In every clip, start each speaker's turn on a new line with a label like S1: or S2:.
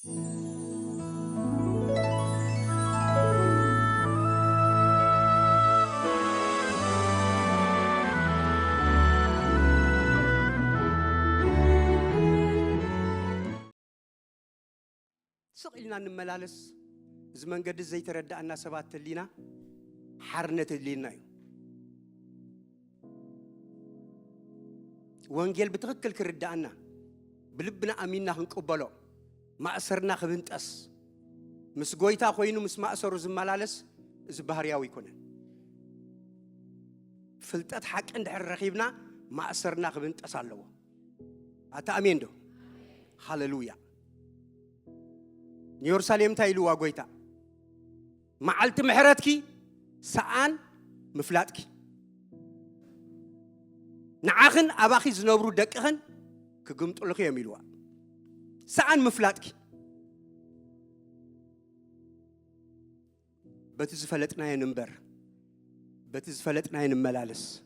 S1: سقيلنا نملالس زمن قد زي تردأنا سبات لينا حرنة لينا وانجيل بتغكل كردأنا بلبنا أميننا هنقبلو ما أسرنا خبنت أس مسقويتا خوينو مس ما أسرو زملالس زبهرياوي كونن فلتت حق عند الرخيبنا ما أسرنا خبنت أس الله أتا أمين دو هاللويا يورساليم تايلو واغويتا معلت محرتكي سان مفلاتكي نعاخن اباخي زنبرو دقخن كغمطو لخ يميلوا سان مفلاتكي بتزفلطنا ينبر بتزفلطنا ينملالس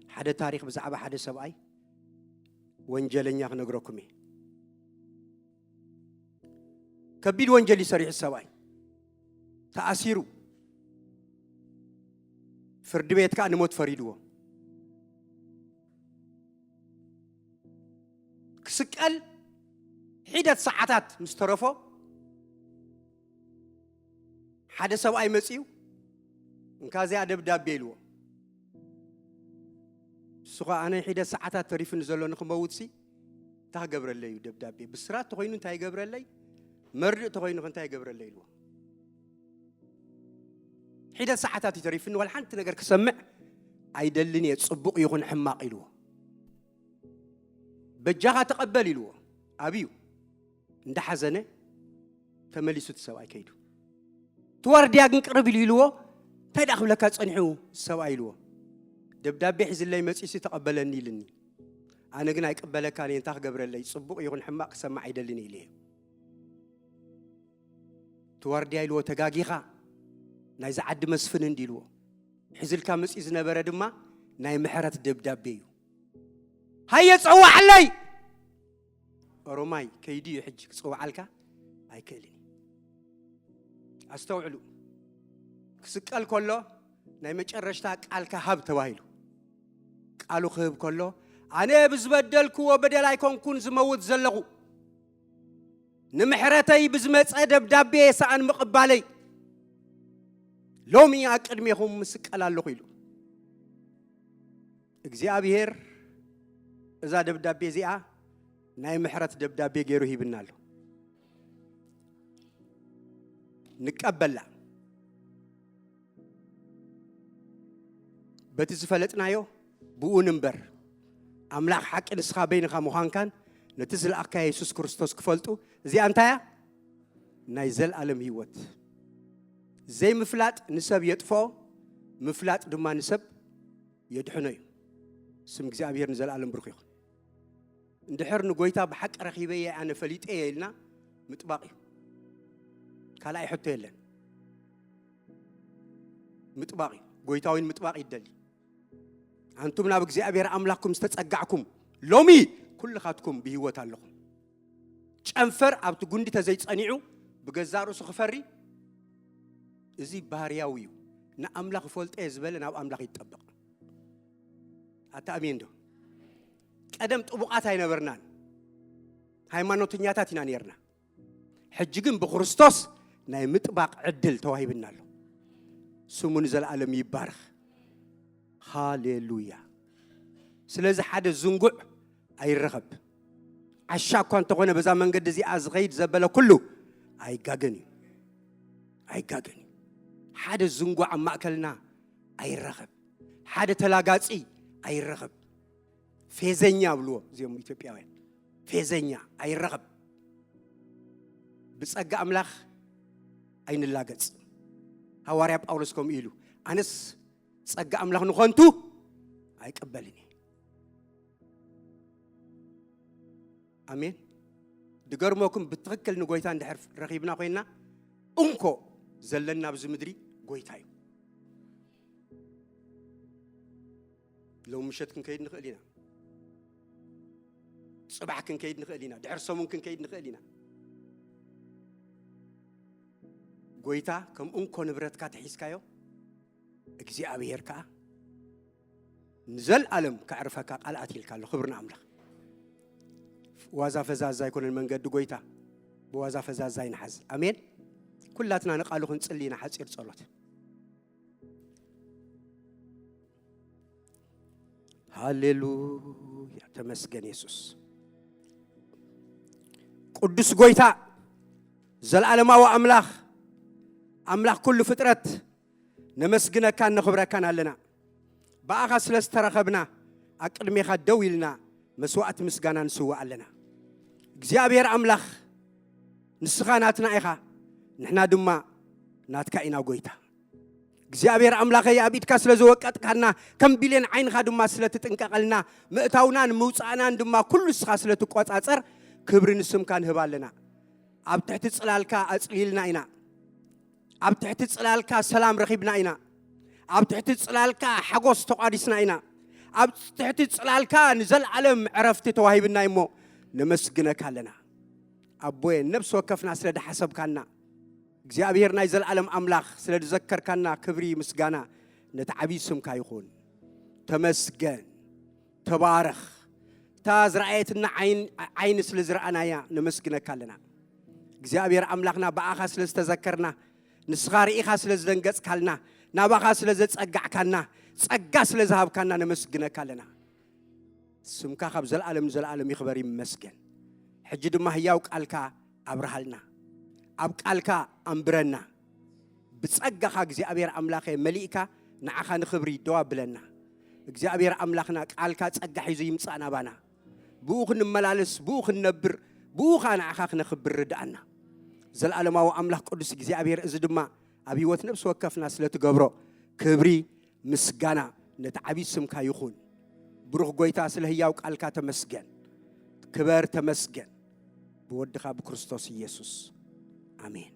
S1: حدا تاريخ بزعبه حدا سبعي وانجلنيا خنغركمي كبير وانجلي سريع السواي تأثيرو فرد بيت كأنه موت فريدو كسكال حدة ساعات مسترفو حدا سواي مسيو انكازي أدب دابيلو سواء أنا حدة ساعات تريف نزلون خموتسي تها قبر الليل دب دابي بسرات تغينون تها قبر الليل مرد تغينو كنتاي قبر الليل حيدا ساعات يتريفن والحنت نجر كسمع عيدلني يتصبق يكون حماق يلو بجاها تقبل يلو أبيو عند حزنة تمليسو تسوي كيدو توردي أجن قرب يلو تدخل لك تصنعو سوي يلو دبداب بيحز اللي مسيسي تقبلني لني أنا جنا يقبلك كان ينتهي قبر الليل يتصبق يكون حماق سمع عيدلني ليه توردي يلو تجاجيها نايز عد مسفن ديلو حزل كامس إذن برد ما ناي محرت دبداب بيو هيا تصوى علي روماي كيدي يحج تصوى عليك هاي كيلني استوعلو كسقال كله ناي مجرشتاك عليك هب توايلو قالو خيب كله أنا بزبدلكو وبدل يكون كون زموت زلغو نمحرتي بزمت دبداب بي سان مقبالي لومي أقدميهم مسك على اللقيلو إجزاء إذا دبداب بيزيا ناي محرت دبداب بيجيرو هي بنالو نقبل بتزفلتنا يو بونمبر أملاك حق الإسخابين خاموهان كان نتزل أكا يسوس كريستوس كفلتو زي أنتايا نايزل عالم هيوت زي مفلات نسب يدفو مفلات دما نسب يدحنو سم እግዚአብሔር نزل عالم برخيخ اندحر نغويتا بحق رخيبيه انا فليط ايلنا مطباقي كالاي حتى يلن مطباقي غويتاوين مطباقي يدلي انتم ناب እግዚአብሔር املاكم استጸጋعكم لومي كل خاتكم بهوت اللكم ጨንፈር ኣብቲ ጉንዲ ተዘይጸኒዑ بገዛሩ ስخፈሪ እዚ ባህርያዊው ንኣምላኽ ፈልጠ ዝበለ ናብ ኣምላኽ ይጠበቕ ኣታእሚን ዶ ቀደም ጥቡቃት ኣይነበርናን ሃይማኖተኛታት ኢና ነርና ሕጂ ግን ብክርስቶስ ናይ ምጥባቅ ዕድል ተዋሂብና ኣሎ ስሙ ንዘለዓለም ይባረኽ ሃሌሉያ ስለዚ ሓደ ዝንጉዕ ኣይረኸብ عشاق كنت غنى بزا من قد زي أزغيد زبالة كله أي قاقني حدا الزنقو عم مأكلنا أي رغب حدا تلاقاتي أي رغب فيزنيا بلو زي ما يتبعوين فيزنيا أي رغب بس أقا أملاخ أين اللاقات هواري أب أولسكم إلو أنس أقا أملاخ نخونتو أي قبلني آمين دقرموكم بتفكل نقويتان دحرف رغيبنا قوينا أنكو زلنا بزمدري قويتاي لو مشت كن كيد نخلينا صباح كن كيد نخلينا دحر صوم كن كيد نخلينا ጎይታ ከም እንኮ ንብረትካ ተሒስካዮ እግዚአብሔር ከ ንዘለዓለም ከዕርፈካ ቃልአት ይልካ ኣሎ ክብርና አምላኽ ዋዛ ፈዛዛ ይኮነን መንገድ ጎይታ በዋዛ ፈዛዛ ይንሐዝ አሜን ኩላትና ነቃሉ ክንጽልይና ሐጺር ጸሎት ሃሌሉያ ተመስገን ኢየሱስ ቅዱስ ጎይታ ዘለዓለማዊ አምላኽ ኩሉ ፍጥረት ነመስግነካ ነኽብረካን ኣለና በአኻ ስለስተረኸብና አቅድሜኻ ደው ኢልና መስዋዕት ምስጋና ንስዋ ኣለና እግዚአብሔር አምላኽ ንስኻ ናትና ኢኻ ንሕና ድማ ናትካ ኢና ጎይታ እግዚአብሔር አምላኽ ያቢትካ ስለዘወቀጥካና ከም ቢሌን ዓይንኻ ድማ ስለትጥንቀቀልና ምእታውናን ምውፃእናን ድማ ኩሉ ስኻ ስለትቆጻጸር ክብሪ ንስምካ ንህባለና ኣብ ትሕቲ ጽላልካ ኣጽሊልና ኢና ኣብ ትሕቲ ጽላልካ ሰላም ረኺብና ኢና ኣብ ትሕቲ ጽላልካ ሓጎስ ተቋዲስና ኢና ኣብ ትሕቲ ጽላልካ ንዘለዓለም ዕረፍቲ ተዋሂብና እሞ ነመስግነካ ኣለና አቦዬ ነፍስ ወከፍና ስለደሐሰብካና እግዚአብሔር ናይ ዘለዓለም አምላኽ ስለዘከርካና ክብሪ ምስጋና ነተዓቢ ስምካ ይኹን ተመስገን ተባረኽ ታዝራአየትና ዓይን ስለዝረአናያ ነመስግነካ ኣለና እግዚአብሔር አምላኽና በአኻ ስለዝተዘከርና ንስኻ ርኢኻ ስለዝደንገጽካልና ናባኻ ስለዘጸጋዕካና ጸጋ ስለዝሃብካና ነመስግነካ ኣለና ስምካ ካብ ዘለዓለም ይኽበር ይመስገን ሕጂ ድማ ህያው ቃልካ አብርሃልና ኣብ ቃልካ አንብረና ብጸጋኻ እግዚአብሔር አምላኽ መሊእካ ንዓኻ ንኽብሪ ደዋ ብለና እግዚአብሔር አምላኽና ቃልካ ጸጋ ሒዙ ይምጻእና ባና ብኡ ክንመላለስ ብኡ ክንነብር ብኡ ንዓኻ ክነኽብር ርዳእና ዘለዓለማዊ አምላኽ ቅዱስ እግዚአብሔር እዚ ድማ ኣብ ህይወት ነፍስ ወከፍና ስለትገብሮ ክብሪ ምስጋና ነተዓቢ ስምካ ይኹን ብሩኽ ጎይታ ስለ ህያው ቃልካ ተመስገን ክበር ተመስገን በወድኻ በክርስቶስ ኢየሱስ አሜን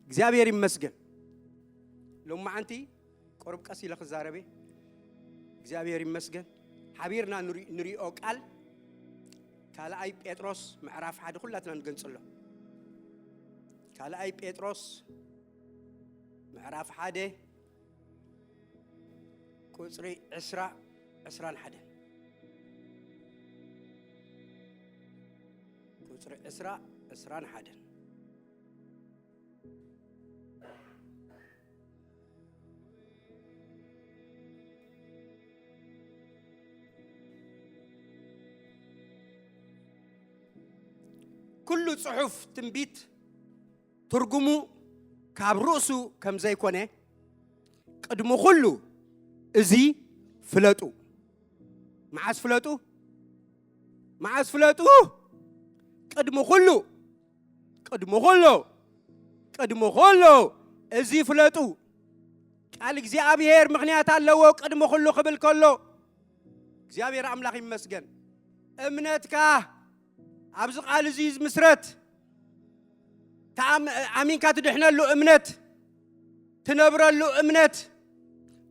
S1: እግዚአብሔር ይመስገን ሎማዓንቲ ቆርብ ቀሲ ለኽዛረበ እግዚአብሔር ይመስገን ሓቢርና ንሪኦ ቃል ካልአይ ጴጥሮስ ምዕራፍ 1 ኩላትና ንገንጽሎ ካልአይ ጴጥሮስ ምዕራፍ 1 ቁጽሪ 21 ቁጽሪ 21 كل صحف تنبيت ترجمو كابروسو كم زي كونه قدمو كله ازي فلاتو معاس فلاتو قدمو كله ازي فلاتو قال እግዚአብሔር ምክንያት አለው قدمو كله قبل كله እግዚአብሔር አምላክ ይመስገን እምነትካ أبز قال زيز مسرت أمين كاتدحنا له أمنت تنبر له أمنت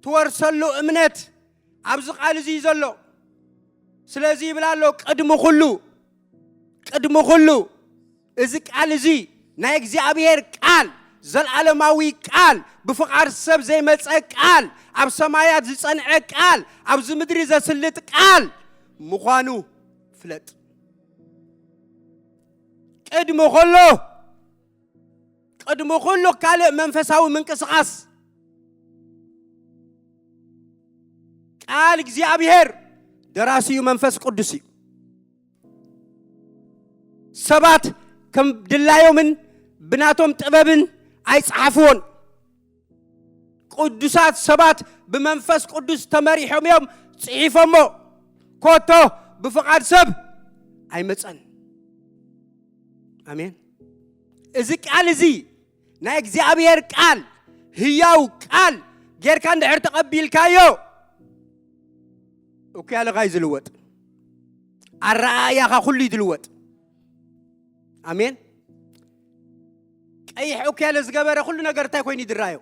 S1: تورسل له أمنت أبز قال زيز له سلازي بلا له قدمو خلو إذك قال زي نايك زي أبيهر قال زل علماوي قال بفقار السب زي ما قال أب سمايات زي صنع قال أب زمدري زي سلت قال مخانو فلت قدمو خلو كالي منفساوي منقسقاس قال እግዚአብሔር دراسي منفس قدسي سبات كم دلايو من بناتهم طببن አይጻፉን ቅዱሳት سبات بمنفس قدس تمريحهم يوم ጽሒፎሞ ኮቶ بفقاد سب አይመጸን آمين إذا قال زي نا እግዚአብሔር قال هياو قال غير كان دحر تقبل كايو اوكي على غايز الوط الرأي كل يدلوط آمين اي اوكي على زغبره كل ነገር ታይ ኮይን ይድራዮ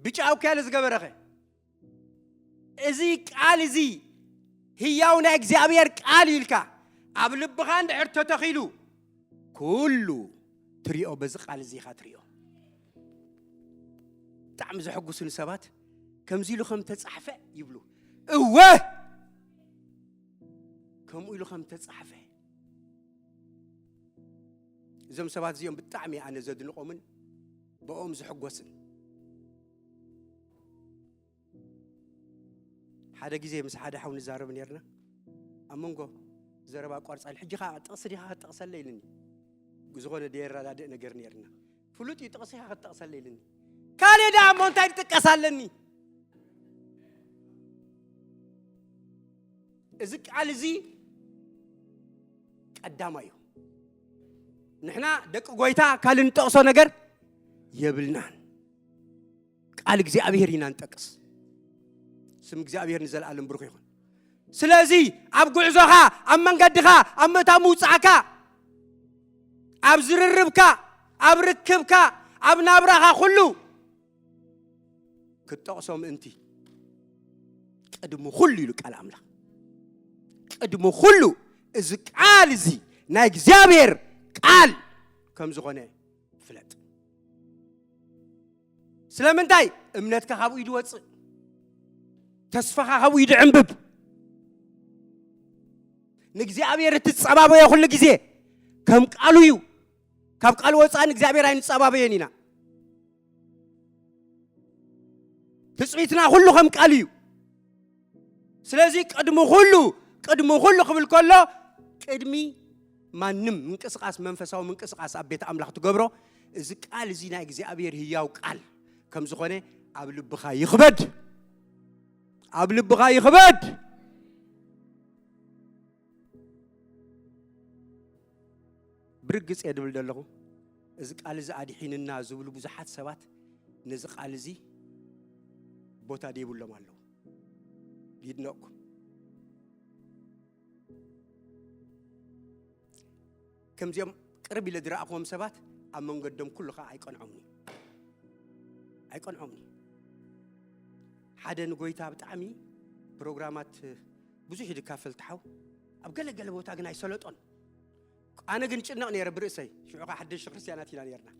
S1: ብጫ اوكي على زغبره እዚህ قال زي هياو نا እግዚአብሔር قال ይልካ ኣብ ልብኻ እንድሕር ተተኺሉ كله تريو بزقال زي خاطريو تعم زحقوسن سبات كم زيلو خم تصحفه يبلو اوه كم يلو خم تصحفه زم سبات زيهم بتعمي انا زدنقومن بقوم زحقوسن حدا غزي مس حدا حاول نزارب نيرنا امنغو زربا قرص الحجخا تقصديها تقصليلني زغونه ديرا داد نغير نيرنا فلوتي تقصيها تقصليلني كالي دا مونتاي تقصالني ازك على زي قدامايو نحنا دق غويتا كال نطقسو نغير يبلنان قال እግዚአብሔርና እንጠቅስ ስም እግዚአብሔር ንዘላለም ብሩክ ይሁን ስለዚህ አብ ጉዕዞኻ አብ መንገድኻ አብ መታሙ ጻካ አብ ዝርርብካ አብ ርክብካ አብ ናብራኻ ሁሉ ክትጠቅሶም እንቲ ቀድሞ ሁሉ ይሉ ቃል አምላክ ቀድሞ ሁሉ እዚ ቃል እዚ ናይ እግዚአብሔር ቃል ከም ዝኾነ ፍለጥ ስለምንታይ እምነትካ ካብኡ ይድወጽእ ተስፋኻ ካብኡ ይድዕምብብ ንእግዚአብሔር ትጸባበየ ሁሉ ጊዜ ከም ቃሉ እዩ ካብ ቃል ወጻን እግዚአብሔር አይንጸባበየን ኢና ትጽቢትና ሁሉ ከም ቃል እዩ ስለዚህ ቀድሞ ሁሉ ክብል ከሎ ቅድሚ ማንም ምንቅስቃስ መንፈሳዊ ምንቅስቃስ አቤት አምላክ ትገብሮ እዚ ቃል እዚ ናይ እግዚአብሔር ህያው ቃል ከም ዝኾነ ኣብ ልብኻ ይኽበድ ብርግጽ የድብል ደለኹ እዚ ቃል እዚ አዲሒንና ዝብሉ ብዙሓት ሰባት ነዚ ቃል እዚ ቦታ ደይብሎም ኣለዉ ይድነቁ ከምዚኦም ቅርብ ኢለ ድራእኹም ሰባት ኣብ መንገዶም ኩሉኻ ኣይቆንዖምኒ ሓደ ንጎይታ ብጣዕሚ ፕሮግራማት ብዙሕ ይድካፈል ተሓው ኣብ ገለገለ ቦታ ግን ኣይሰለጦን ኣነ ግን ጭነቕ ነይረ ብርእሰይ ሽዑኻ ሓደሽ ክርስቲያናት ኢና ነርና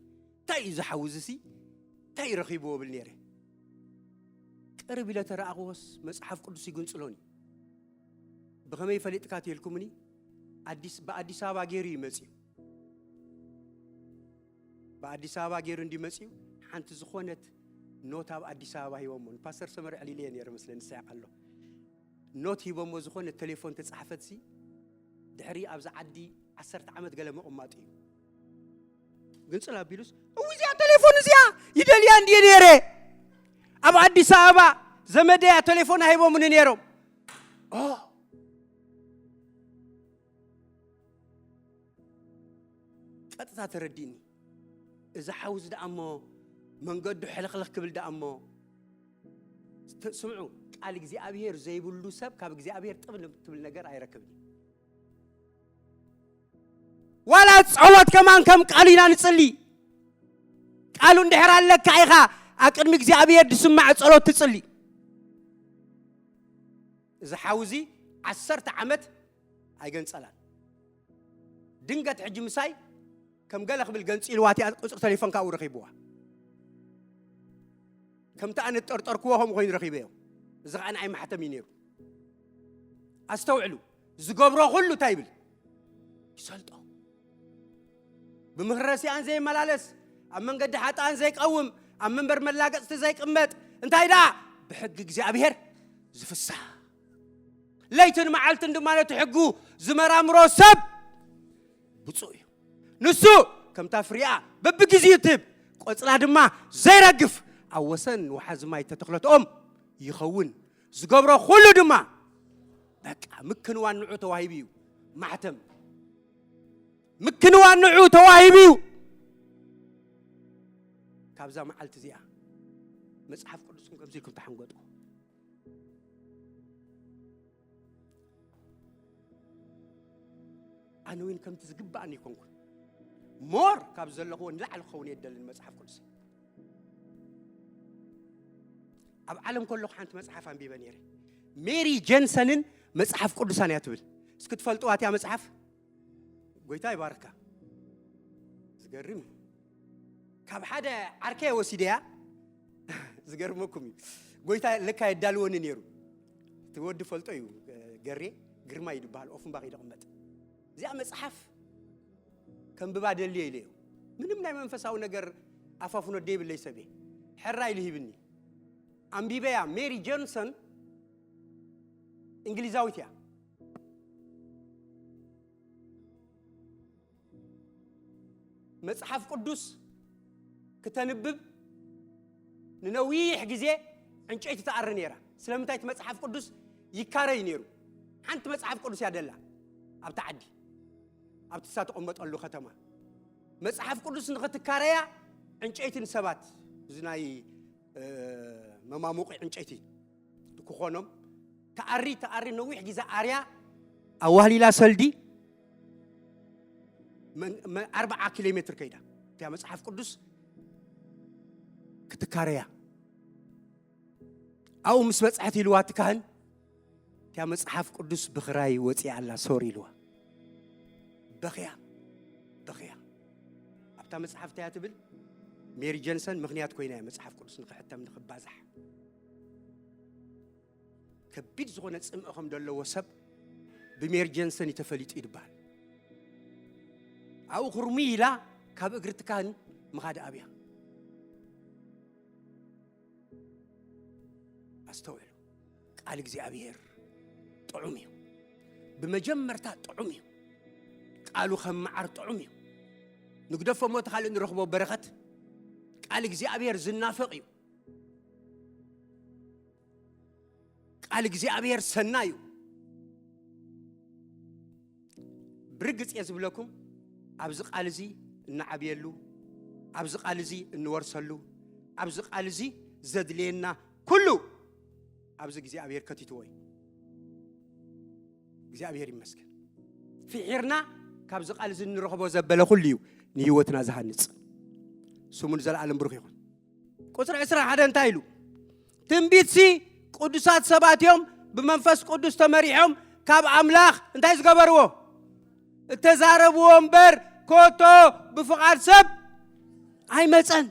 S1: እንታይ እዩ ዝሓውዝሲ እንታይ ረኺብዎ ብል ነይረ ቅርብ ኢለ ተረኣኽዎስ መጽሓፍ ቅዱስ ይግንጽሎኒ ብኸመይ ፈሊጥካ ትልኩምኒ በአዲስ አበባ ገይሩ ይመጽዩ በአዲስ አበባ ገይሩ እንዲመጽዩ ሓንቲ ዝኾነት ኖት ኣብ አዲስ አበባ ሂቦሞ ፓስተር ሰመር ዕሊልየ ነይረ መስለኒ ሳይቃሎ ኖት ሂቦሞ ዝኾነት ቴሌፎን ተጻሕፈት ሲ ድሕሪ ኣብዛ ዓዲ 10 ዓመት ገለ መቕማጥ እዩ ግን ጽላ ቢሉስ እዚያ ቴሌፎን እዚያ ይደልያ እንዲየ ነይረ ኣብ አዲስ አበባ ዘመደያ ቴሌፎን ሂቦሞ ነይሮም ቀጥታ ተረዲኒ እዛ ሓውዝ ደኣሞ መንገዱ ሕልኽልኽ ክብል ደኣሞ ስምዑ ቃል እግዚአብሔር ዘይብሉ ሰብ ካብ እግዚአብሔር ጥብል ትብል ነገር አይረክብኒ ወላ ጸሎት ከማን ከም ቃሉ ኢና ንጽሊ ቃሉ እንድሕር ኣለካ ኢኻ ኣቅድሚ እግዚአብሔር ድስማዕ ጸሎት ትጽሊ እዛ ሓውዚ 10 ዓመት ኣይገንጸላን ድንገት ሕጂ ምሳይ كم قال قبل جنسي الواتي قصر تليفون كاو رخيبوها كم تأني تركوهم غين رخيبيه زغ أنا عم حتى مينيرو أستوعلوا زقبرو كله تايبل يسالتو بمهرسي عن زي ملالس أمن قد حتى عن زيك قوم أمن برملاقة زيك قمت انت هيدا بحق እግዚአብሔር زفسا ليتن معلتن دمانه تحقو زمرا مروسب بصوي نسو كم تفريا ببجزيتب قصلا دما زيرغف اوسن وحزماي تتخلطهم يخون زغبرو كله دما بقى مكنوان نعو تواهيبيو محتم مكنوان نعو تواهيبيو كابزا معلت زيا مصحف قدسكم كمزيكم تحنقطو أنا وين كم تزقبعني كونكم مور كابزل لهون لعل خوني يدل المصحف قدس أب عالم كله حنت مصحف عن بيبنيري ميري جنسنن مصحف قدسان ياتبل اسكت فلطوات يا مصحف قويتا يباركا تقرم كاب حدا عركة وسيديا زقرمكم قويتا لك يدالون نيرو تود فلتو يو قري قرما يدبال أوفن باقي دقمت زي مصحف كم ببعد اللي يليه من ناي منفساو نجر أفافنا ديب اللي يسبي حراي اللي يبني أم بيبيا ماري جونسون إنجليزاويتيا مصحف قدوس كتنبب ننويح جزء عنشيت تعرن يرا سلام تايت مصحف قدوس يكاري نيرو أنت مصحف قدوس يا دللا أبتعدي أبتسات أمة الله ختمه مصحف قدوس نقط كاريا عنشيت نسبات زناي مما موقع عنشيتي تكونهم تعري نويح جزء أريا أوهلي لا سلدي من 4 كيلومتر كيدا تيا مصحف قدوس كتكاريا أو مس مصحتي لوات كهن تيا مصحف قدوس بخراي وصي على سوري لوا بخيا أبتا مصحف تيا تبل ميري جونسون مغنيات كوينا مصحف قدوس نحتى من خبازح كبيد زغونة سمعهم دلوا وسب بميري جونسون يتفليت إدبال أو غرميلا كاب أجرت كان مغاد أبيها أستوعب قال جزي أبير طعمي بمجمرتا طعمي قالوا خم عر طعمي نقدف موت خالد نرخبه بركات قال جزي أبير زنافقيو قال جزي أبير سنايو برجت يزبلكم أبزق علزي نعبيلو أبزق علزي نورسلو أبزق علزي زد لينا كله أبزق زي أبير كتيتوي زي أبير يمسك في حيرنا كابزق علزي نروح زبالة كليو نيوتنا زهنس سمون زل عالم بروخيون كسر إسراء هذا انتايلو تنبيتسي قدسات سبات يوم بمنفس قدس تمريحهم كاب أملاخ انتايز قبروه التزارب ومبر كوتو بفقار سب أي متن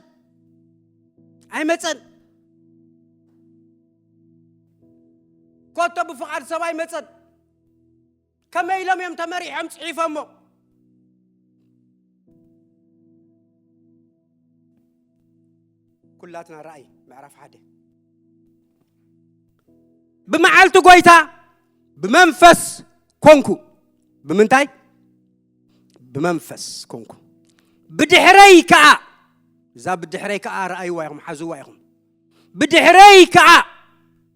S1: كوتو بفقار سب أي متن كما يلم يوم تمريح هم صحيف أمو كلاتنا رأي معرف حدا بمعالتو قويتا بمنفس كونكو بمنتاي بمنفس كونكو بدحري كا زاب بدحري كا رأي وايهم حزو وايهم بدحري كا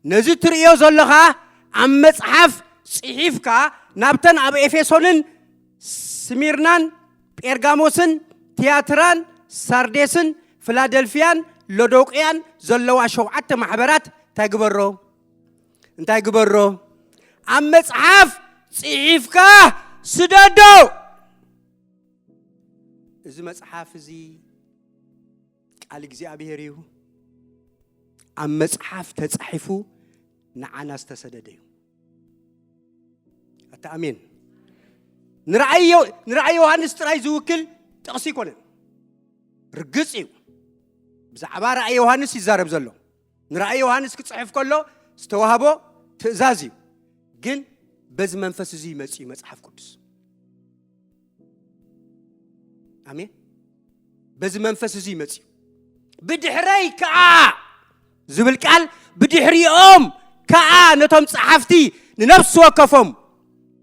S1: نزت ريو زلخا عم مصحف صحيف كا نابتن أب إفسونن سميرنان بيرغاموسن تياتران سارديسن فيلادلفيان لودوقيان زلوا شوعت محبرات تاغبرو انتاي غبرو عم مصحف صحيف كا سددو إذا مصحف زي قال እግዚአብሔር ይሁ عم مصحف تصحفو نعنا استسدديو أتأمين نرأي يوحنس تراي زوكل تقصي كونن رجسيو بزعبا رأي يوحنس يزارب زلو نرأي يوحنس كتصحف كله استوهبو تأزازيو جن بز منفس زي مصحف قدس آمين بز منفس زي متي بدحري كا زبل قال بدحريهم كا نتم صحفتي ننفس وكفهم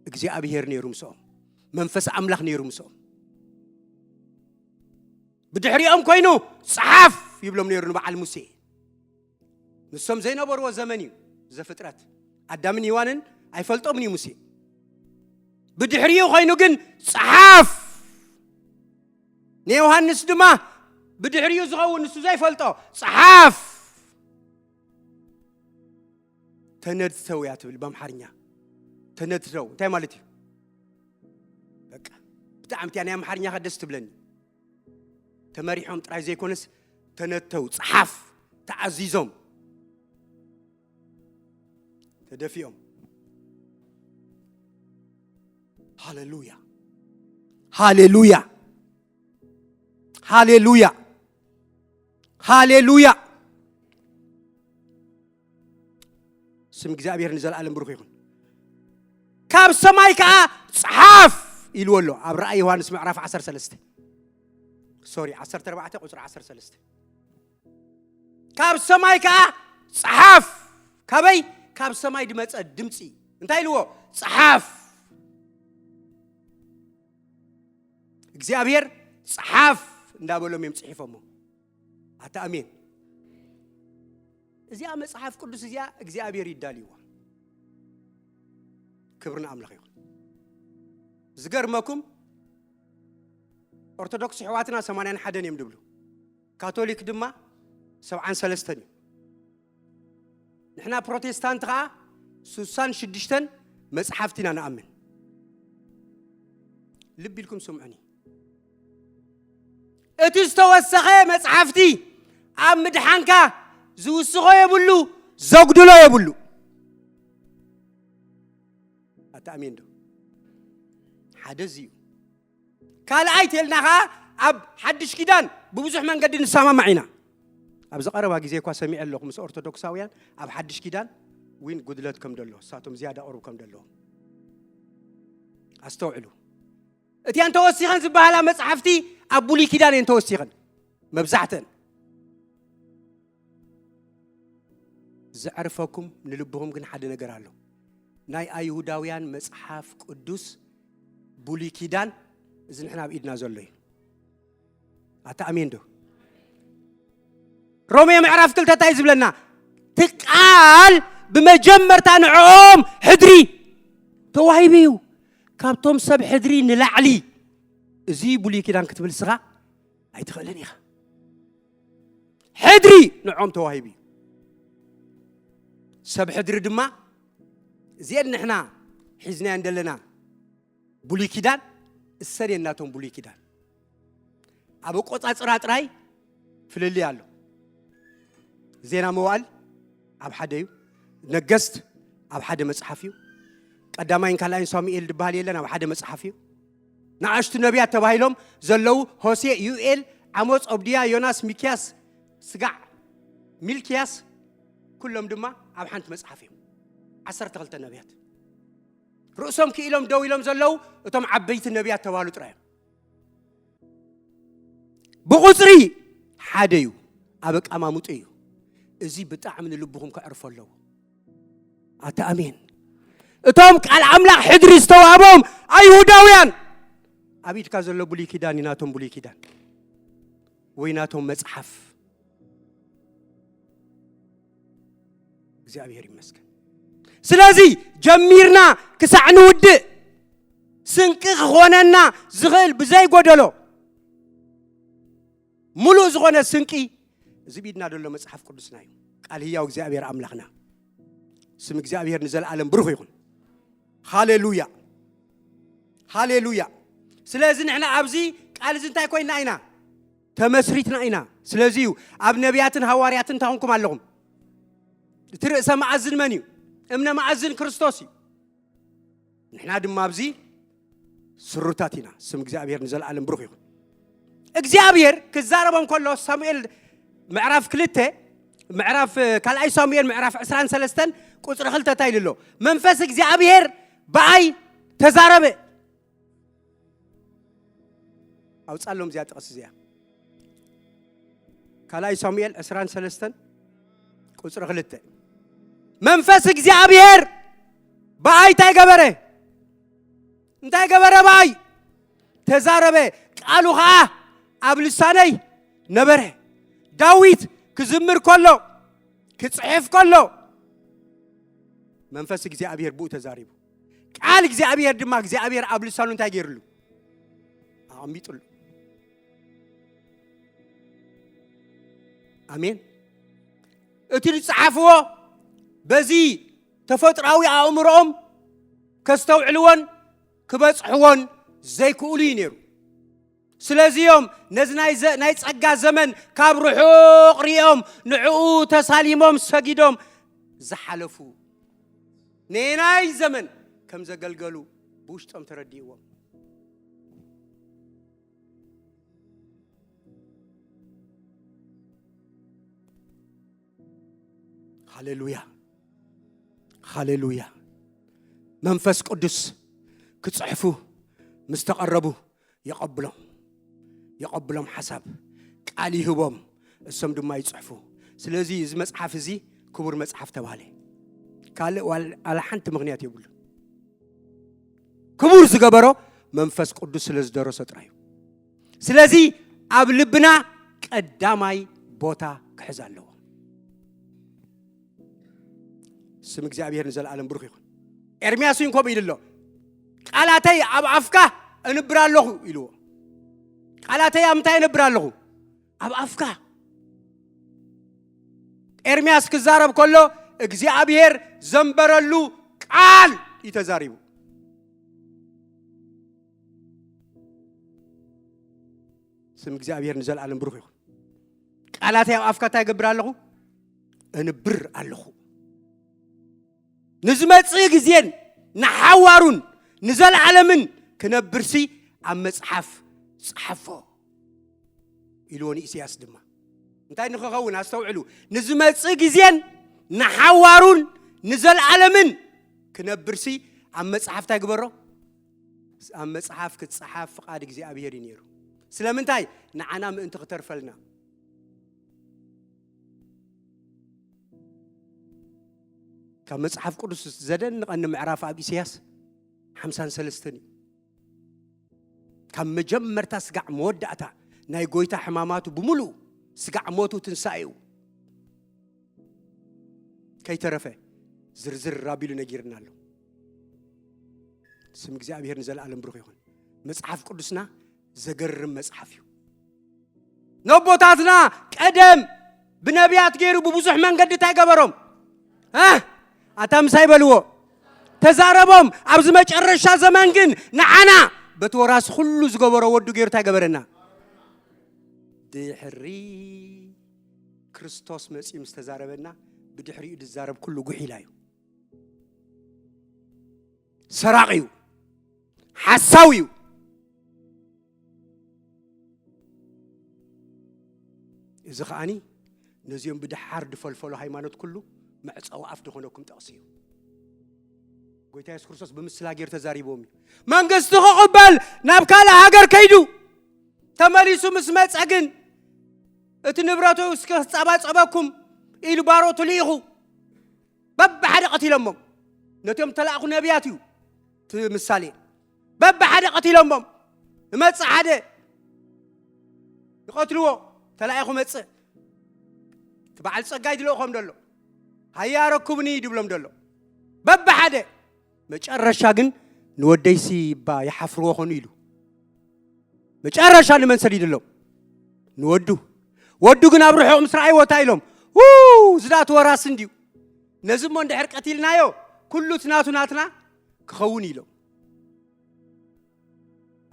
S1: እግዚአብሔር ነይሩም ሰው መንፈስ አምላክ ነይሩም ሰው بدحريهم ኮይኑ صحፍ ይብሎም ነይሩ በዓል ሙሴ ንሶም ዘይነበርዎ ዘመን እዩ ዘፍጥረት አዳምን ሔዋንን አይፈልጦምን ሙሴ بدحريو ኮይኑ ግን صحፍ نيوهانس دما بدحريو زغون نسو زي فلطو صحاف تندثو يا تبل بامحرنيا تندثو انتي مالتي بقى بتعمتي انا امحرنيا خدس تبلني تمريحهم طراي زي كونس تندثو صحاف تعزيزهم تدفيهم هاليلويا ሃሌሉያ ሃሌሉያ ስም እግዚአብሔር ንዘላለም ብሩክ ይሁን ካብ ሰማይ ከዓ ጽሓፍ ኢልወሎ ኣብ ራእይ ዮሐንስ ምዕራፍ 13 ሶሪ 14 ቁጥር 13 ካብ ሰማይ ከዓ ጽሓፍ ካበይ ካብ ሰማይ ድመጸ ድምጺ እንታይ ኢልዎ ጽሓፍ እግዚአብሔር ጽሓፍ እንዳበሎም የምጽሕፎሞ አታ አሜን እዚያ መጽሐፍ ቅዱስ እዚያ እግዚአብሔር ይዳልይዋ ክብርና አምላኽ ይሁን ዝገርመኩም ኦርቶዶክስ ሕዋትና 81 እዮም ድብሉ ካቶሊክ ድማ 73 እዮም ንሕና ፕሮቴስታንት ከዓ 66 መጽሐፍትና ንኣምን ልብ ኢልኩም ስምዑኒ እቲ ዝተወሰኸ መጽሐፍቲ ኣብ ምድሓንካ ዝውስኾ የብሉ ዘጉድሎ የብሉ ኣታሚን ዶ ሓደ ዝዩ ካልኣይ ተልናኻ ኣብ ሓድሽ ኪዳን ብብዙሕ መንገዲ ንሰማማዕ ኢና ኣብ ዝቐረባ ግዜ እኳ ሰሚዕ ኣለኹ ምስ ኦርቶዶክሳውያን ኣብ ሓድሽ ኪዳን ዊን ጉድለት ከም ደሎ ሳቶም ዝያዳ ቁሩብ ከም ደሎ ኣስተውዕሉ እቲያን ተወሲኸን ዝበሃላ መጽሐፍቲ ኣብ ብሉይ ኪዳን እየን ተወሲኸን መብዛሕተን ዘዕርፈኩም ንልብኩም ግን ሓደ ነገር ኣሎ ናይ ኣይሁዳውያን መጽሐፍ ቅዱስ ብሉይ ኪዳን እዚ ንሕና ኣብ ኢድና ዘሎ እዩ ኣታ ኣሜን ዶ ሮሜ ምዕራፍ 2 እንታይ ዝብለና ትቃል ብመጀመርታ ንዕኦም ሕድሪ ተዋሂብዩ ካብቶም ሰብ ሕድሪ ንላዕሊ እዚ ብሉይ ኪዳን ክትብል ስኻ ኣይትኽእልን ኢኻ ሕድሪ ንዕኦም ተዋሂብዩ ሰብ ሕድሪ ድማ እዚአን ንሕና ሒዝናያ እንደለና ብሉይ ኪዳን እሰን እናቶም ብሉይ ኪዳን ኣብ ቆጻጽራ ጥራይ ፍልልይ ኣሎ ዜና መዋዕል ኣብ ሓደ እዩ ነገስት ኣብ ሓደ መጽሓፍ እዩ ቀዳማይን ካልኣይን ሳሙኤል ድበሃል የለን ኣብ ሓደ መጽሓፍ እዩ ንኣሽቱ ነቢያት ተባሂሎም ዘለው ሆሴ ዩኤል ዓሞጽ ኦብድያ ዮናስ ሚክያስ ስጋዕ ሚልክያስ ኩሎም ድማ ኣብ ሓንቲ መጽሓፍ እዩ 12 ነቢያት ርእሶም ክኢሎም ደው ኢሎም ዘለው እቶም ዓበይቲ ነቢያት ተባሃሉ ጥራዮም ብቁጽሪ ሓደ እዩ ኣብ ኣቃማሙጡ እዩ እዚ ብጣዕሚ ንልብኩም ከዕርፎ ኣለዎ ኣታ ኣሜን እቶም ቃል ኣምላኽ ሕድሪ ዝተዋህቦም ኣይሁዳውያን ኣብ ኢድካ ዘሎ ብሉይ ኪዳን ናቶም ብሉይ ኪዳን ወይ ናቶም መጽሐፍ እግዚአብሔር ይመስገን ስለዚ ጀሚርና ክሳዕ ንውድእ ስንቂ ክኾነና ዝኽእል ብዘይ ጎደሎ ሙሉእ ዝኾነ ስንቂ እዚ ቢድና ደሎ መጽሐፍ ቅዱስና እዩ ቃል ህያው እግዚአብሔር ኣምላኽና ስም እግዚአብሔር ንዘለዓለም ብሩኽ ይኹን ሃሌሉያ ሃሌሉያ ስለዚ ንሕና ኣብዚ ቃል እዚ እንታይ ኮይና ኢና ተመስሪትና ኢና ስለዚ ኣብ ነቢያትን ሐዋርያትን ታንኩም ኣለኹም እቲ ርእሰ ማዕዝን መን እዩ እምነ ማዕዝን ክርስቶስ እዩ ንሕና ድማ ኣብዚ ስሩታት ኢና ስም እግዚአብሔር ንዘለዓለም ብሩኽ ይኹን እግዚአብሔር ክዛረቦም ከሎ ሳሙኤል ምዕራፍ 2 ምዕራፍ ካልኣይ ሳሙኤል ምዕራፍ 23 ቁጽሪ 2 እንታይ ኢልሎ መንፈስ እግዚአብሔር በአይ ተዛረበ ኣውጻሎም እዚያ ጥቕስ እዚያ ካልኣይ ሳሙኤል 23 ቁጽሪ 2 መንፈስ እግዚአብሔር በአይ እንታይ ገበረ በአይ ተዛረበ ቃሉ ከዓ ኣብ ልሳነይ ነበረ ዳዊት ክዝምር ከሎ ክጽሕፍ ከሎ መንፈስ እግዚአብሔር ብኡ ተዛሪቡ ቃል እግዚአብሔር ድማ እግዚአብሔር ኣብ ልሳኑ እንታይ ገይርሉ ኣሚጥሉ አሜን እቲ ዝጻሕፍዎ በዚ ተፈጥራዊ ኣእምሮኦም ከስተውዕልዎን ክበጽሕዎን ዘይክእሉ እዩ ነይሩ ስለዚኦም ነዚ ናይ ጸጋ ዘመን ካብ ርሑቕ ሪኦም ንዕኡ ተሳሊሞም ሰጊዶም ዝሓለፉ ነናይ ዘመን ከም ዘገልገሉ ብውሽጦም ተረዲእዎም هاليلويا هاليلويا منفس قدس كتصحفوا مستقربوا يقبلهم حساب قال يهبهم السم دما يصحفوا ስለዚህ እዚ መጽሐፍ እዚ ክቡር መጽሐፍ ተባለ ካለ على حنت مغنيات يقول ክቡር ዝገበሮ መንፈስ ቅዱስ ስለዝደረሰ ጥራዩ ስለዚህ ኣብ ልብና ቀዳማይ ቦታ ክሕዛለዎ ስም እግዚአብሔር ንዘላለም ብሩክ ይሁን ኤርሚያስ ይንኮብ ይልሎ ቃላተይ ኣብ አፍካ እንብራለሁ ይልዎ ቃላተይ አምታይ እንብራለሁ ኣብ አፍካ ኤርሚያስ ክዛረብ ከሎ እግዚአብሔር ዘንበረሉ ቃል ይተዛሪቡ ስም እግዚአብሔር ንዘላለም ብሩክ ይሁን ቃላተይ ኣብ አፍካ ታይገብራለሁ እንብር ኣለሁ نزمت جزين نحاورون نزل علمن كنبرسي عم مصحف صحفه يلوني إسياس دما انتي نخوون استوعلوا نزمت جزين نحاورون نزل علمن كنبرسي عم مصحف تاجبره عم مصحف كتصحف فقاد جزي أبيهر ينيرو سلامنتاي نعنا من انت ترفلنا كم مصحف قدس زدن أن معرفة أبي سياس 53 كم مجمر تسقع مودعتا ناي قويتا حماماتو بملو سقع موتو تنسايو كي ترفع زرزر رابيلو نجيرنا له سم እግዚአብሔር نزل عالم بروخ يهون مصحف قدسنا زقرم مصحفيو نبوتاتنا قدم بنبيات غيرو ببزح منقد تايقبرهم أتام سايبلو تزاربهم أبز مجرشا زمان جن نعنا بتوراس خلو زقبرو ودو غير تايقبرنا دحري كريستوس مسيح مستزاربنا بدحري الزارب كله قحيلايو سراقيو حساويو إذا خاني نزيم بدحار دفلفلو هايمانوت كله مع صواف دخونكم تقصيو قويتا يسوع كريستوس بمثلا غير تزاريبومي منغستو قبل نابكالا هاجر كيدو تماليسو مسمص اغن اتنبراتو اسك صباكم إلو بارو تليغو بب حد قتيلهم نتيم تلاقوا نبياتيو تمثالي بب حد قتيلهم مص حد يقتلوا تلاقوا مص تبعل صقاي دلوخم دلو هيا ركبني دبلم دلو بب حد مጨረሻ ግን ንወደይሲ ባ يحفرو ሆኑ ይሉ መጨረሻ ለመንሰል ይደለው ንወዱ ግን አብርሆ ምስራይ ወታ ይሎም ዝዳት ወራስ እንዲው ነዝሞ እንደ ሕርቀቲልናዮ ኩሉ ትናቱናትና ክኸውን ይለው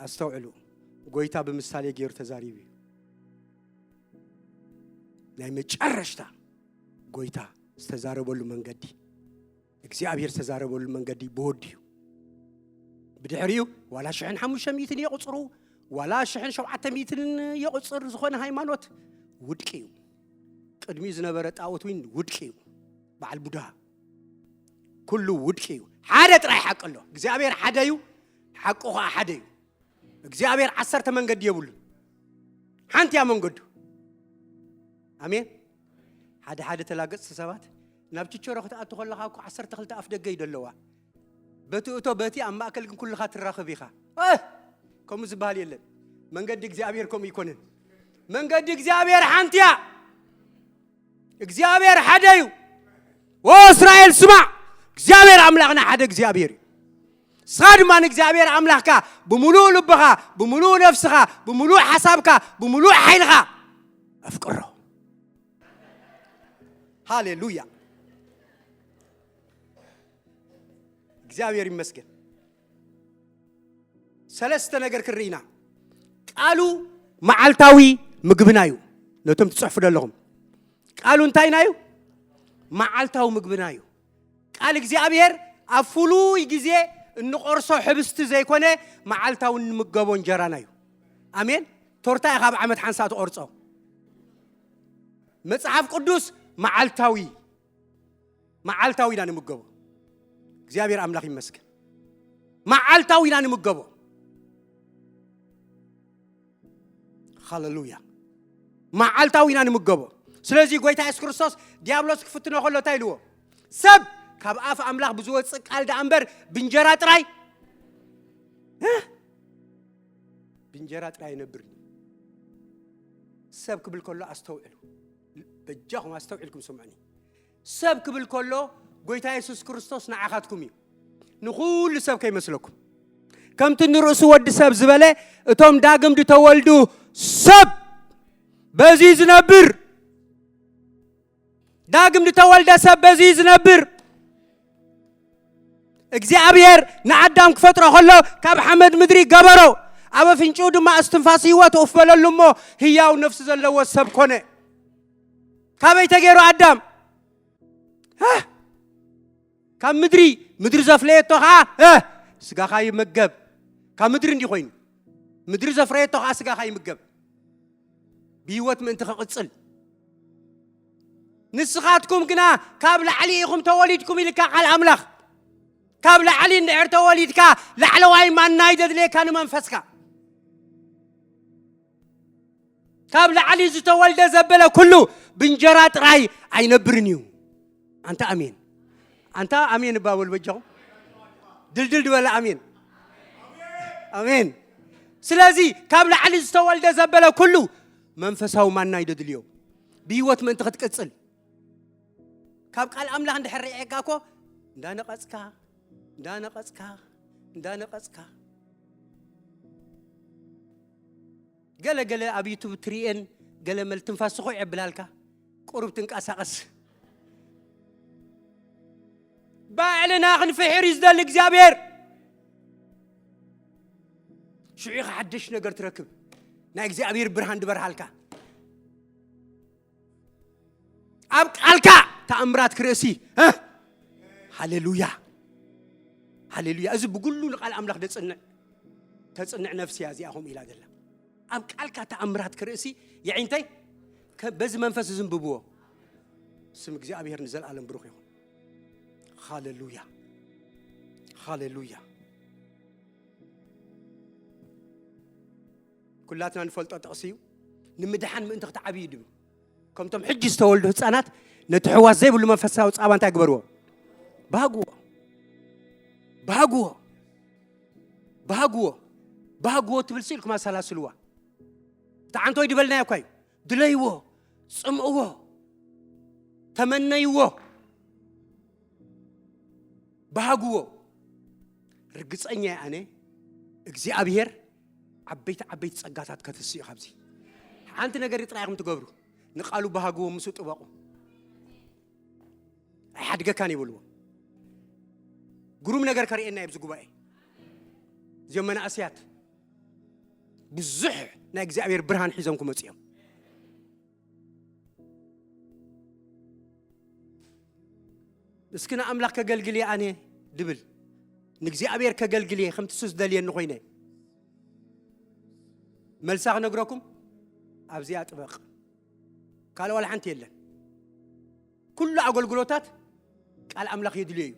S1: አስተውዕሉ ጎይታ በምሳሌ ገይር ተዛሪቢ ላይ መጨረሻ ጎይታ استزاربولو منغدي እግዚአብሔር ተዛረበሉ መንገዲ በወዲዩ بدحريو ولا شحن 500 يقصرو ولا شحن 700 يقصر زخونه ሃይማኖት ውድቂው ቅድሚ ዝነበረ ጣዖት ወይን ውድቂው በዓል ቡዳ ኩሉ ውድቂው ሓደ ጥራይ ሓቀሎ እግዚአብሔር ሓደዩ ሓቆኻ ሓደዩ እግዚአብሔር 10 መንገዲ ይብሉ ሓንቲ ያ መንገዱ አሜን ሓደ ተላገጽ ሰባት ናብቲ ቸሮኽት አትኸለኻ እኮ 12 አፍ ደገ ይደለዋ በትእቶ በቲ አማከል ግን ኩልኻ ትራኸብ ኢኻ ከም ዝባል የለን መንገዲ እግዚአብሔር ከም ይኮነን መንገዲ እግዚአብሔር ሓንቲያ እግዚአብሔር ሓደዩ ወእስራኤል ስማ እግዚአብሔር አምላክና ሓደ እግዚአብሔር ሳድማን እግዚአብሔር አምላክካ በሙሉ ልብኻ በሙሉ ነፍስኻ በሙሉ ሐሳብካ በሙሉ ኃይልኻ አፍቅሮ ሃሌሉያ እግዚአብሔር ይመስገን ሰለስተ ነገር ክሪና ቃሉ መዓልታዊ ምግብናዩ ነቶም ትጽሕፉ ደለኹም ቃሉ እንታይናዩ መዓልታዊ ምግብናዩ ቃል እግዚአብሔር አፍሉ ይጊዜ እንቆርሶ ሕብስት ዘይኮነ መዓልታዊ ንምገቦ እንጀራናዩ አሜን ቶርታ ይኻብ ዓመት ሓንሳት ቆርጾ መጽሐፍ ቅዱስ መዓልታዊ معالتاو إلى نمجبو እግዚአብሔር አምላክ ይመስገን معالتاو إلى نمجبو ሃሌሉያ معالتاو إلى نمجبو ስለዚህ ጌታ ኢየሱስ ክርስቶስ ዲያብሎስ ክፍትኖ ኸሎ ታይልዎ ሰብ ካብ አፍ አምላክ ብዙወጽ ቃል ዳንበር ብንጀራ ጥራይ ብንጀራ ጥራይ ነብር ሰብ ክብል ከሎ አስተውዕሉ በጃኹም አስተውዕልኩም ሰማኒ ሰብ ክብል ከሎ ጌታ ኢየሱስ ክርስቶስ ንዓኻትኩም እዩ ንኹሉ ሰብ ከይመስለኩም ከምቲ ንርእሱ ወዲ ሰብ ዝበለ እቶም ዳግም ተወልዱ ሰብ በዚ ዝነብር ዳግም ተወልደ ሰብ በዚ ዝነብር እግዚአብሔር ንአዳም ክፈጥሮ ኸሎ ካብ ሐመድ ምድሪ ገበሮ አበ ፍንጩ ድማ እስትንፋስ ህይወት ወፈለሉሞ ህያው ነፍስ ዘለዎ ሰብ ኮነ ካበይ ተገይሩ አዳም ካብ ምድሪ ዘፍለየቶኻ ስጋኻ ይመገብ ካብ ምድሪ እንዲ ኮይኑ ምድሪ ዘፍረየቶኻ ስጋኻ ይመገብ ብህይወት ምእንቲ ክቅጽል ንስኻትኩም ግና ካብ ላዕሊ ኢኹም ተወሊድኩም ኢልካ ቃል አምላኽ ካብ ላዕሊ እንድሕር ተወሊድካ ላዕለዋይ ማናይ ደድልየካ ንመንፈስካ ካብ ላዕሊ ዝተወልደ ዘበለ ኩሉ ብንጀራ ጥራይ አይነብርን እዩ አንተ አሜን አንተ አሜን ባብል በጃው ድልድል ድበለ አሜን አሜን ስለዚህ ካብ ላዕሊ ዝተወልደ ዘበለ ኩሉ መንፈሳው ማናይ ደድልዮ ብህይወት ምእንቲ ክትቅጽል ካብ ቃል አምላኽ እንድሕር ሪዕካኮ እንዳነቀጽካ ገለ ኣብ ዩቱብ ትሪኤን ገለ መልትንፋስ ኾ ይዕብላልካ ቁርብ ትንቀሳቀስ ባዕልና ክንፍሕር ይዝደል እግዚአብሔር ሽዑኻ ሓድሽ ነገር ትረክብ ናይ እግዚአብሔር ብርሃን ድበርሃልካ ኣብ ቃልካ ተአምራት ክርእሲ ሃሌሉያ እዚ ብጉሉ ንቃል አምላኽ ተጽንዕ ነፍሲ ያዚአኹም ኢላ ደላ ኣብ ቃልካ ተአምራት ክርእሲ የዒንተይ በዚ መንፈስ ዝንብብዎ ስም እግዚአብሔር ንዘለዓለም ብሩኽ ይኹን ሃሌሉያ ኩላትና ንፈልጦ ጠቕሲዩ ንምድሓን ምእንቲ ክትዓብዩ ድብል ከምቶም ሕጂ ዝተወልዱ ህፃናት ነቲ ሕዋስ ዘይብሉ መንፈሳዊ ፃባ እንታይ ግበርዎ ባህግዎ ትብል ሲልኩም ኣሰላስልዋ ተዓንቶይ ድበልናዮ እኳ እዩ ድለይዎ ጽምዕዎ ተመነይዎ ባህግዎ ርግፀኛ ኣነ እግዚአብሔር ዓበይቲ ጸጋታት ከተስዩ ካብዚ ሓንቲ ነገር ጥራይኩም ትገብሩ ንቃሉ ባህግዎ ምስ ጥበቁ ሓድገካን ይብልዎ ግሩም ነገር ከርእየና ይብዝ ጉባኤ ዘመና ኣስያት ብዙሕ ናይ እግዚአብሔር ብርሃን ሒዞም ክመጽዮም እስኪና አምላኽ ከገልግልየ ኣነ ድብል ንእግዚአብሔር ከገልግልየ ከምቲ ሱስ ደልየኒ ኮይነ መልሳ ክነግረኩም ኣብዚያ ጥበቕ ካልእ ወላ ሓንቲ የለን ኩሉ ኣገልግሎታት ቃል አምላኽ የድልዩ እዩ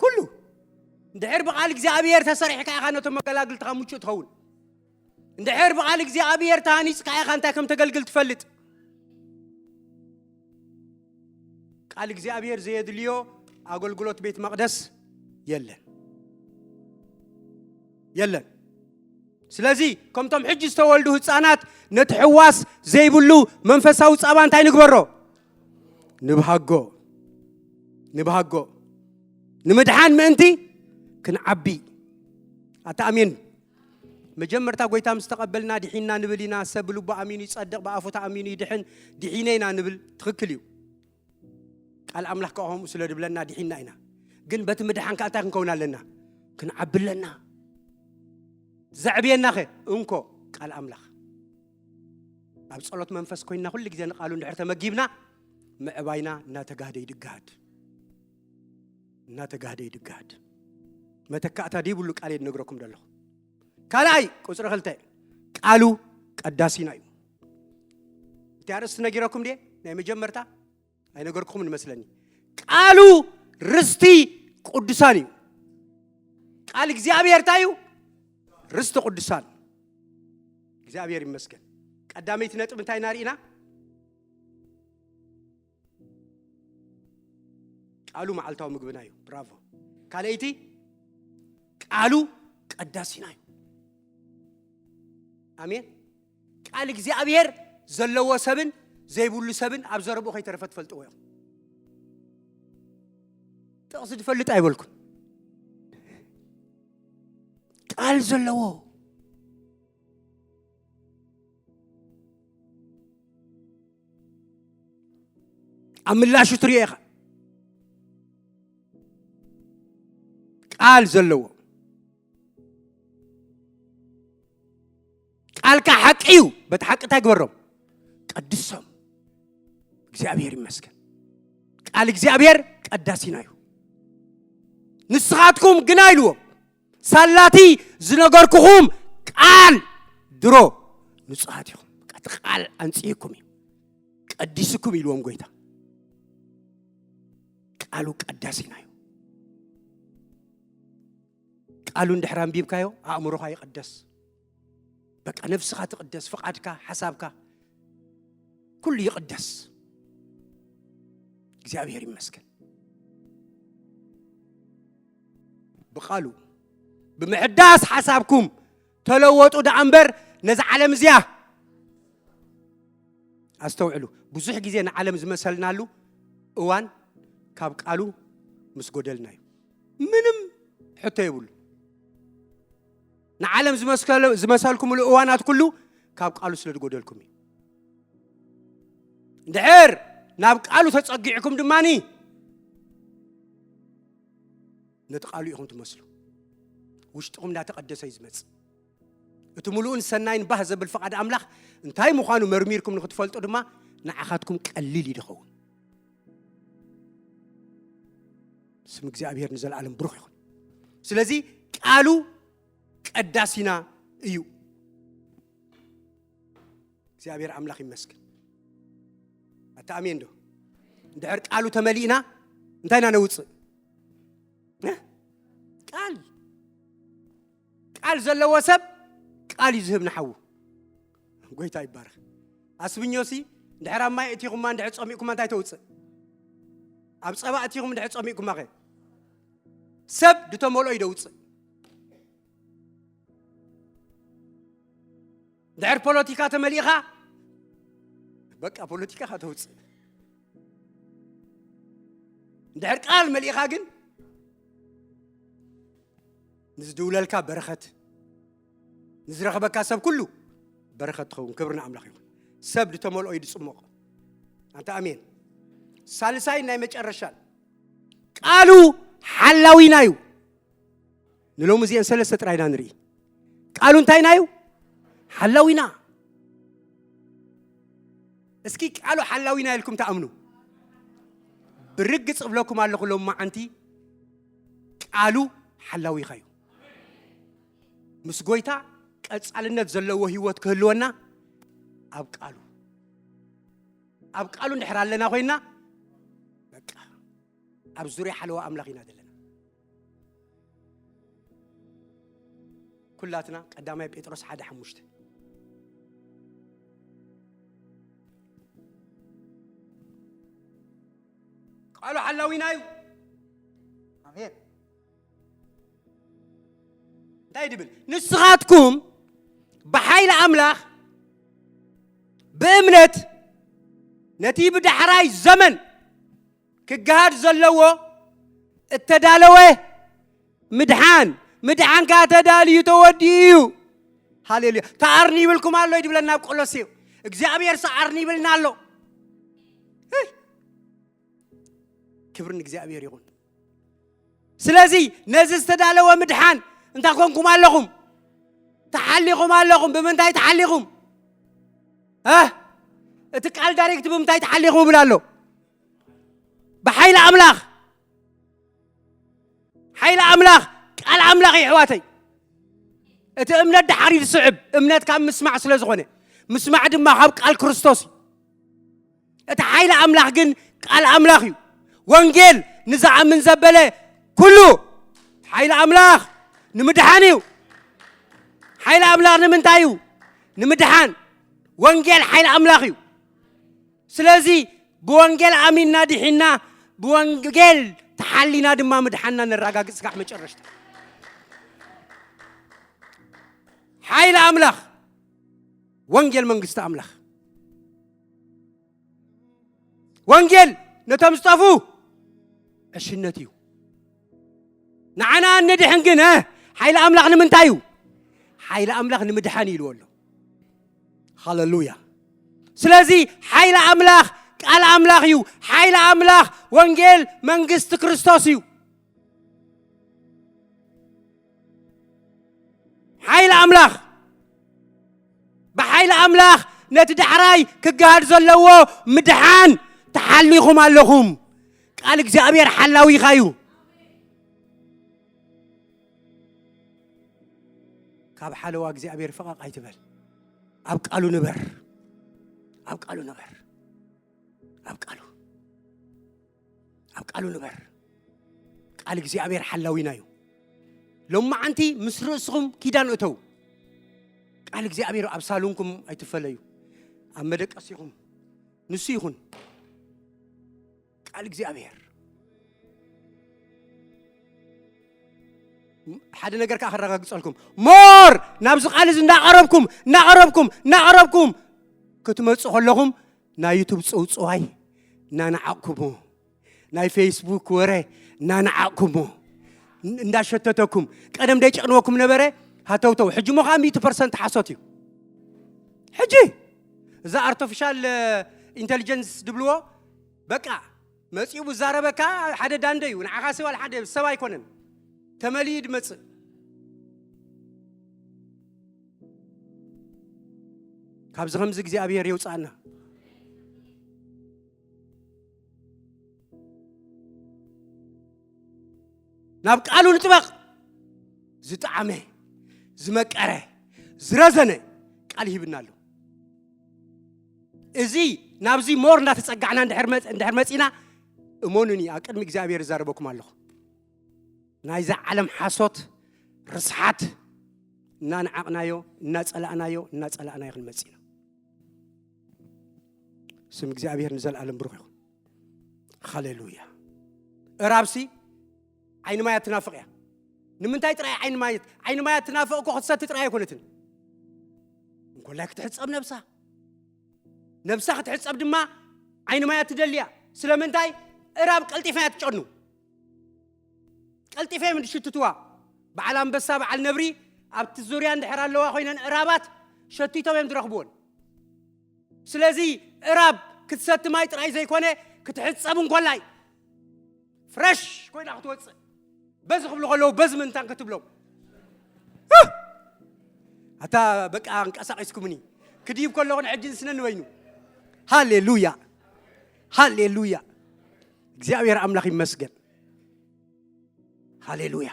S1: ኩሉ እንድሕር ብቃል እግዚአብሔር ተሰሪሕካ ኢኻ ነቶም መገላግልትኻ ምቹእ ትኸውን እንድሕር ብቃል እግዚአብሔር ተሃኒጽካ ኢኻ እንታይ ከም ተገልግል ትፈልጥ ቃል እግዚአብሔር ዘየድልዮ አገልግሎት ቤት መቅደስ የለን ስለዚህ ከምቶም ሕጂ ዝተወልዱ ህፃናት ነቲ ሕዋስ ዘይብሉ መንፈሳዊ ጻባ እንታይ ንግበሮ ንብሃጎ ንምድሓን ምእንቲ ክንዓቢ ኣታኣሚን መጀመርታ ጎይታ ምስ ተቀበልና ድሒና ንብል ኢና ሰብ ልቡ ኣሚኑ ይጸድቕ በአፉ ተኣሚኑ ይድሕን ድሒነና ንብል ትክክል እዩ ቃል አምላኽ ከሆም ስለ ድብለና ድሒና ኢና ግን በቲ ምድሓን ካልታ ክንከውን ኣለና ክንዓብለና ዘዕብየና እንኮ ቃል አምላኽ ኣብ ጸሎት መንፈስ ኮይና ሁሉ ግዜ ንቃሉ እንድሕር ተመጊብና ምዕባይና እናተጋህደ ይድጋድ መተካእታ ዲብሉ ቃል ይነግረኩም ደለኹ ካልኣይ ቁጽሪ 2 ቃሉ ቀዳሲና እዩ እቲ ኣርእስቲ ነጊረኩም ዲ ናይ መጀመርታ ኣይነገርኩም ንመስለኒ ቃሉ ርስቲ ቅዱሳን እዩ ቃል እግዚአብሔር ታዩ ርስቲ ቅዱሳን እግዚአብሔር ይመስገን ቀዳመይቲ ነጥብ እንታይ ናሪና ቃሉ መዓልታው ምግብና እዩ ብራቮ ካልአይቲ ቃሉ ቀዳሲና እዩ አሜን ቃል እግዚአብሔር ዘለዎ ሰብን ዘይብሉ ሰብን ኣብ ዘረብኡ ከይተረፈት ፈልጥዎ እዮም ጥቕስ ትፈልጥ አይበልኩም ቃል ዘለዎ አምላሹ ትሪኢኻ ቃል ዘለዎ ቃልካ ሓቂው በተሐቅታ ይግበሮም ቀድሶም እግዚአብሔር ይመስገን ቃል እግዚአብሔር ቀዳሲና እዩ ንስኻትኩም ግና ኢልዎም ሳላቲ ዝነገርኩኹም ቃል ድሮ ንጹሃት ኢኹም ቃል አንጽይኩም እዩ ቀዲስኩም ኢልዎም ጎይታ ቃሉ ቀዳሲና እዩ ቃሉ እንድሕር አንቢብካዮ አእምሮኻ ይቅደስ በቃ ነፍስኻ ትቅደስ ፍቃድካ ሐሳብካ ኩሉ ይቅደስ እግዚአብሔር ይመስገን በቃሉ بمحداث حسابكم تلوطوا دعنبر نز عالم زيا استوعلوا بزح غزي نا عالم زمسلنالو اوان كاب قالو مسغدلنا منم حتى يقول نا عالم زمسلكم الاوانات كله كاب قالو سلدغدلكم دحر ناب قالو تصقيعكم دماني نتقالو يكم تمسلوا وشتقم لا تقدس يزمص اتملؤن سناين بهز بالفقد املاح انتاي مخانو مرميركم نختفلطو دما نعخاتكم قليل يدخون سم እግዚአብሔር نزل عالم بروح يكون ስለዚህ ቃሉ ቀዳሲና እዩ እግዚአብሔር አምላክ ይመስገን አታአሜን ዶ እንደር ቃሉ ተመሊና እንታይና ነውጽ ቃል ዘለዎ ሰብ ቃል ይዝህብ ንሐው ጎይታ ይባረክ አስብኞሲ እንድሕራማ እቲኹም እንድሕ ጾሚኩም እንታይ ተውጽ ኣብ ጸባ እቲኹም እንድሕ ጾሚኩም ማኸ ሰብ ድተመሎ ይደውጽ ድሕር ፖለቲካ ተመሊኻ በቃ ፖለቲካ ተውጽ ድሕር ቃል መሊኻ ግን نزدوللك بركة نزرخبك سب كله بركة تخون كبرنا أملاك سب دتمول أيد سموق أنت أمين سالساي نايمج الرشال قالوا حلاوي نايو نلوم زين سلسة راينا نري قالوا انتاي نايو حلاوينا اسكي قالوا حلاوينا لكم تأمنوا برقص قبلكم على كلهم ما أنتي قالوا حلاوي خيو مسغويتا قصالነት ዘለዎ ህይወት ከህልወና አብቃሉ እንድሕራለና ኮይና በቃ ኣብ ዙርያ ሓለዋ አምላኽና ደለና ኩላትና ቀዳማይ ጴጥሮስ 1:5 ቃሉ ሓላዊና እዩ አሜን دايدبل نسخاتكم بحيل أملاخ بأمنت نتيب دحراي الزمن كجهاد زلوا التدالوه مدحان كاتدالي يتوديو هاليلويا تعرني بالكم الله يجيب لنا بقول سيو እግዚአብሔር ሰዓርኒ ብልናሎ ክብርን እግዚአብሔር ይሁን ስለዚህ ነዚህ ተዳለወ ምድሓን انت كونكم عليكم تحليكم عليكم بمنتاي تحليكم اتقال دايركت بمنتاي تحليكم بلالو بحيل املاخ حيل املاخ قال املاخ يحواتي ات امنت دحريد صعب امنت كان مسمع سلازغونه مسمع دما خاب قال كريستوس ات حيل املاخ جن قال املاخ ወንጌል ንዝዓምን ዘበለ ኩሉ ሓይሊ ኣምላኽ ንምድሓንዩ ሓይሊ ኣምላኽ ንምንታይ እዩ ንምድሓን ወንጌል ሓይሊ ኣምላኽ እዩ ስለዚ ብወንጌል ኣሚንና ድሒና ብወንጌል ተሓሊና ድማ ምድሓንና ንረጋግፅ ክሳብ መጨረሻ ሓይሊ ኣምላኽ ወንጌል መንግስቲ ኣምላኽ ወንጌል ነቶም ዝጠፉ ዕሽነት እዩ ንዓና ንድሕን ግን ሓይሊ ኣምላኽ ንምንታይ እዩ ሓይሊ ኣምላኽ ንምድሓን ኢልዎ ኣሎ ሃሌሉያ ስለዚ ሓይሊ ኣምላኽ ቃል ኣምላኽ እዩ ሓይሊ ኣምላኽ ወንጌል መንግስቲ ክርስቶስ እዩ ሓይሊ ኣምላኽ ብሓይሊ ኣምላኽ ነቲ ዳሕራይ ክገሃድ ዘለዎ ምድሓን ተሓሊኹም ኣለኹም ቃል እግዚኣብሔር ሓላዊ ኢኻ እዩ ካብ ሓለዋ እግዚኣብሔር ፈቓቕ ኣይትበል ኣብ ቃሉ ንበር ኣብ ቃሉ ንበር ኣብ ቃሉ ንበር ቃል እግዚኣብሔር ሓላዊና እዩ ሎማዓንቲ ምስ ርእስኹም ኪዳን እተው ቃል እግዚኣብሔር ኣብ ሳሎንኩም ኣይትፈለዩ ኣብ መደቀሲኹም ንሱ ይኹን ቃል እግዚኣብሔር ሓደ ነገር ካኸረጋግጸልኩም ሞር ናብዚ ቃል እዚ እናቐረብኩም ክትመፁ ከለኹም ናይ ዩቱብ ፅውፅዋይ እናነዓቅኩሞ ናይ ፌስቡክ ወረ እናነዓቅኩሞ እንዳሸተተኩም ቀደም ደይጨቕንወኩም ነበረ ሃተውተው ሕጂ ሞ ከዓ 100% ሓሶት እዩ ሕጂ እዛ ኣርቲፊሻል ኢንተሊጀንስ ድብልዎ በቃ መፂኡ ብዛረበካ ሓደ ዳንደ እዩ ንዓኻ ሰባል ሓደ ሰብ ኣይኮነን ተመሊድ መጽእ ካብዚ ከምዚ እግዚኣብሔር የውፃእና ናብ ቃሉ ንጥበቕ ዝጣዕመ ዝመቀረ ዝረዘነ ቃል ይህብና ኣሎ እዚ ናብዚ ሞር እንዳተጸጋዕና እንድሕር መፂና እሞኑኒ ኣብ ቅድሚ እግዚኣብሔር ይዛረበኩም ኣለኹ ናይዛ ዓለም ሓሶት ርስሓት እናንዓቕናዮ እናጸላእናዮ ክንመፅ ኢና ስም እግዚኣብሔር ንዘለዓለም ብሩኽ ይኹን ሃሌሉያ እራብሲ ዓይኒ ማያት ትናፍቕ እያ ንምንታይ ጥራይ ዓይኒ ማያት ትናፍቕ እኮ ክትሰቲ ጥራይ ኣይኮነትን እንኮላይ ክትሕፀብ ነብሳ ክትሕፀብ ድማ ዓይኒ ማያት ትደልያ ስለምንታይ እራብ ቀልጢፋ እያ ትጨኑ ቀልጢፋ ምን ሽትትዋ በዓል አንበሳ በዓል ነብሪ ኣብቲ ዙርያ እንድሕር ኣለዋ ኮይነን እራባት ሸቲቶም እዮም ዝረኽብዎን ስለዚ እራብ ክትሰቲ ማይ ጥራይ ዘይኮነ ክትሕፀብ እንኮላይ ፍረሽ ኮይና ክትወፅእ በዚ ክብሉ ከለዉ በዚ ምንታን ክትብሎም ኣታ በቃ እንቀሳቂስኩምኒ ክዲብ ከለኹን ሕጂ ስነን ወይኑ ሃሌሉያ እግዚአብሔር አምላክ ይመስገን ሃሌሉያ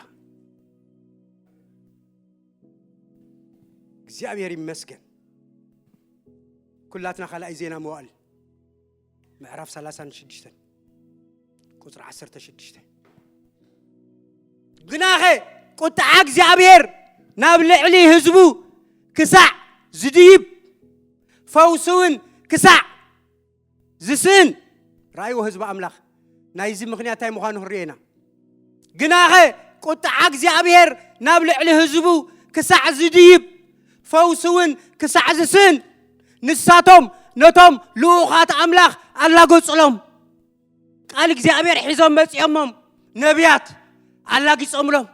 S1: እግዚአብሔር ይመስገን ኩላትና خلای ዜና መዋዕል ምዕራፍ 36 ቁጥር 16 ግናኸ ቁጣዕ እግዚአብሔር ናብ ልዕሊ ህዝቡ ክሳዕ ዝድይብ ፈውስውን ክሳዕ ዝስን ራእዩ ህዝብ አምላክ ናይዚ ምክንያታይ ምዃኑ ህሪና ግናኸ ቁጣዕ እግዚአብሔር ናብ ልዕሊ ህዝቡ ክሳዕ ዝድይብ ፈውስውን ክሳዕ ዝስን ንሳቶም ነቶም ልኡኻት አምላክ አላጎጽሎም ቃል እግዚአብሔር ሒዞም መጽዮሞም ነቢያት አላጊጾምሎም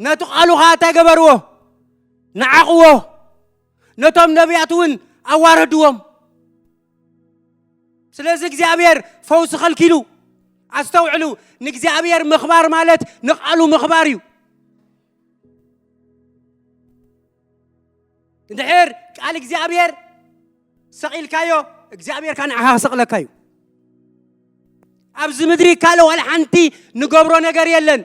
S1: ነቱ ቃሉኻ ተገበርዎ ነዓቅዎ ነቶም ነቢያትን አዋረድዎም ስለዚህ እግዚአብሔር ፈውስ ኸልኪሉ አስተውዕሉ ንእግዚአብሔር ምኽባር ማለት ንቃሉ ምኽባር እዩ እንድሕር ቃል እግዚአብሔር ሰቂልካዮ እግዚአብሔር ካንዓኻ ሰቅለካዩ ኣብዚ ምድሪ ካለ ወላ ሓንቲ ንገብሮ ነገር የለን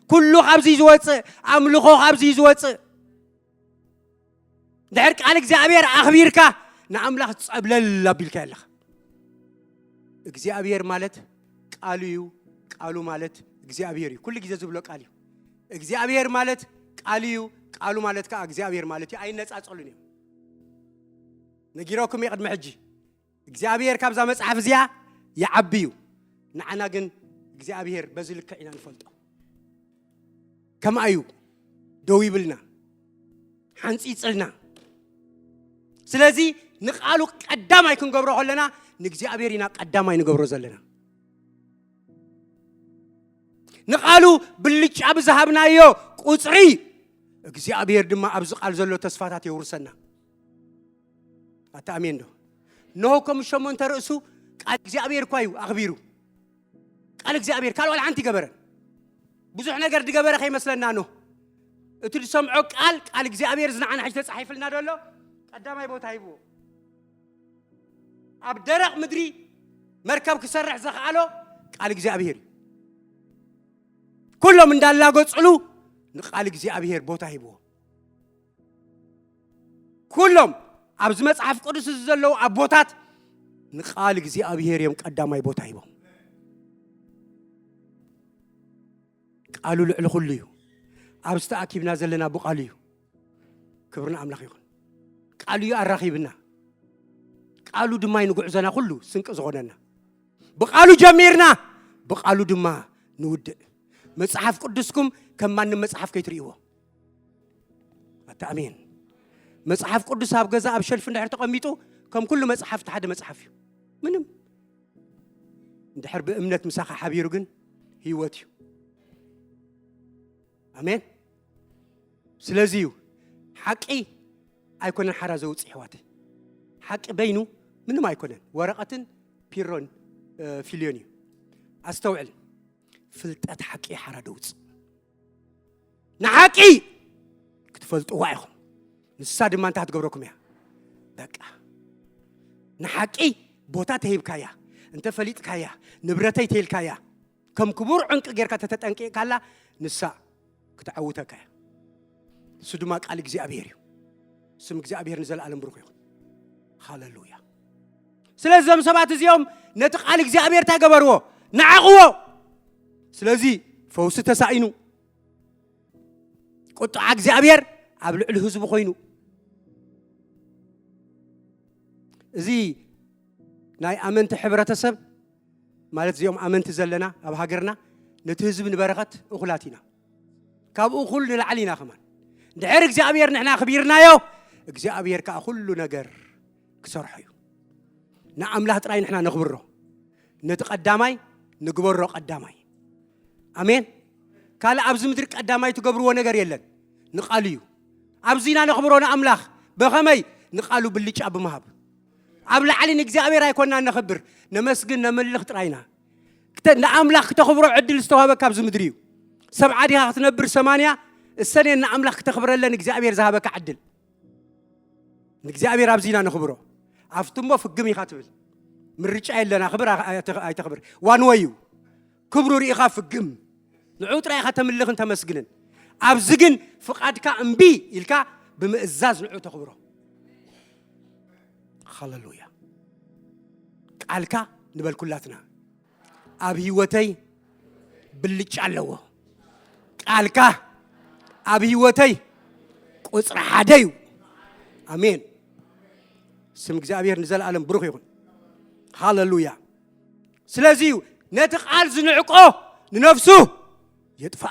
S1: ኩሉ ካብዚ ዝወፅእ ኣምልኾ ካብዚ ዝወፅእ እንድሕር ቃል እግዚአብሔር ኣኽቢርካ ንኣምላኽ ትጸብለል ኣቢልካ ኣለኻ እግዚአብሔር ማለት ቃሉ እዩ ቃሉ ማለት እግዚአብሔር እዩ ኩሉ ግዜ ዝብሎ ቃል እዩ እግዚአብሔር ማለት ቃል እዩ ቃሉ ማለት ከ እግዚአብሔር ማለት እዩ አይነጻጸሉን እዩ ነጊሮኩም ይቀድም ሕጂ እግዚአብሔር ካብዛ መጽሐፍ እዚያ ይዓብዩ ንዓና ግን እግዚአብሔር በዚ ልክ ኢና ንፈልጦ ከማዩ ደው ይብልና ሓንፂጽልና ስለዚ ንቃሉ ቀዳማይ ክንገብሮ ከለና ንእግዚአብሔር ኢና ቀዳማይ ንገብሮ ዘለና ንቃሉ ብልጫ ብዝሃብናዮ ቁጽሪ እግዚአብሔር ድማ ኣብዚ ቃል ዘሎ ተስፋታት ይውርሰና አታሜን ዶ ነሆኩም ሸሞንተ ርእሱ ቃል እግዚአብሔር ኳዩ አኽቢሩ ቃል እግዚአብሔር ካልዋል አንቲ ገበረ ብዙሕ ነገር ድገበረ ከይመስለና ነው እቲ ሰምዖ ቃል እግዚአብሔር ዝናዓና ሕጅ ተጻሒፍልና ደሎ ቀዳማይ ቦታ ይብዎ ኣብ ደረቕ ምድሪ መርከብ ክሰርሕ ዘኽኣሎ ቃል እግዚአብሔር ኩሎም እንዳላጎጽሉ ንቃል እግዚአብሔር ቦታ ይብዎ ኩሎም ኣብዚ መጽሐፍ ቅዱስ ዘለው ኣቦታት ንቃል እግዚአብሔር እዮም ቀዳማይ ቦታ ይብዎ ቃሉ ልዕሊ ኩሉ እዩ ኣብ ዝተኣኪብና ዘለና ብቃሉ እዩ ክብርና ኣምላኽ ይኹን ቃሉ እዩ ኣራኺብና ቃሉ ድማ ይንጉዕዘና ኩሉ ስንቅ ዝኾነና ብቃሉ ጀሚርና ብቃሉ ድማ ንውድእ መጽሐፍ ቅዱስኩም ከም ማንም መጽሐፍ ከይትርእይዎ አሜን መጽሐፍ ቅዱስ ኣብ ገዛ ኣብ ሸልፍ እንድሕር ተቐሚጡ ከም ኩሉ መጽሐፍ ሓደ መጽሐፍ እዩ ምንም እንድሕር ብእምነት ምሳኻ ሓቢሩ ግን ህይወት እዩ አሜን ስለዚ ሓቂ ኣይኮነን ሓራ ዘውፅእ ሕዋት ሓቂ በይኑ ምንም ኣይኮነን ወረቐትን ፒሮን ፊልዮን እዩ ኣስተውዕል ፍልጠት ሓቂ ሓራ ደውፅእ ንሓቂ ክትፈልጥዋ ኢኹም ንሳ ድማ እንታይ ትገብረኩም እያ በቃ ንሓቂ ቦታ ተሂብካያ እንተ ፈሊጥካያ ንብረተይ ተይልካያ ከም ክቡር ዕንቂ ጌርካ ተጠንቂቕካላ ንሳ ክትዓውተካ እሱ ድማ ቃል እግዚአብሔር እዩ ስም እግዚአብሔር ንዘለዓለም ብሩክ ይኹን ሃሌሉያ ስለዚ ዞም ሰባት እዚኦም ነቲ ቃል እግዚአብሔር ታገበርዎ ንዓቕዎ ስለዚ ፈውሲ ተሳኢኑ ቁጥዓ እግዚአብሔር ኣብ ልዕሊ ህዝቡ ኮይኑ እዚ ናይ ኣመንቲ ሕብረተሰብ ማለት እዚኦም ኣመንቲ ዘለና ኣብ ሃገርና ነቲ ህዝብ ንበረኸት እኹላት ኢና ካብኡ ኩሉ ንላዕሊ ኢና ኸማን ድሕሪ እግዚአብሔር ንሕና ኽቢርናዮ እግዚአብሔር ከዓ ኩሉ ነገር ክሰርሖ እዩ ንኣምላኽ ጥራይ ንሕና ነኽብሮ ነቲ ቀዳማይ ንግበሮ ቀዳማይ ኣሜን ካልእ ኣብዚ ምድሪ ቀዳማይ ትገብርዎ ነገር የለን ንቃሉ እዩ ኣብዚና ነኽብሮ ንኣምላኽ በኸመይ ንቃሉ ብልጫ ብምሃብ ኣብ ላዕሊ ንእግዚአብሔር ኣይኮንና ነኽብር ነመስግን ነምልኽ ጥራይና ንኣምላኽ ክተኽብሮ ዕድል ዝተዋሃበካ ኣብዚ ምድሪ እዩ ሰብዓ ዲኻ ክትነብር 80 እሰኔን ንኣምላኽ ክተኽብረለን እግዚአብሔር ዝሃበካ ዕድል ንእግዚአብሔር ኣብዚና ነኽብሮ ኣፍትሞ ፍግም ኢኻ ትብል ምርጫ የለና ክብር ኣይተኽብር ዋንወ እዩ ክብሩ ርኢኻ ፍግም ንዑ ጥራይ ኢኻ ተምልኽን ተመስግንን ኣብዚ ግን ፍቓድካ እምቢ ኢልካ ብምእዛዝ ንዑ ተኽብሮ ሃሌሉያ ቃልካ ንበል ኩላትና ኣብ ህይወተይ ብልጫ ኣለዎ ቃልካ ኣብ ህይወተይ ቁጽሪ ሓደ እዩ ኣሜን ስም እግዚአብሔር ንዘለዓለም ብሩክ ይኹን ሃሌሉያ ስለዚ ነቲ ቃል ዝንዕቆ ንነፍሱ የጥፋ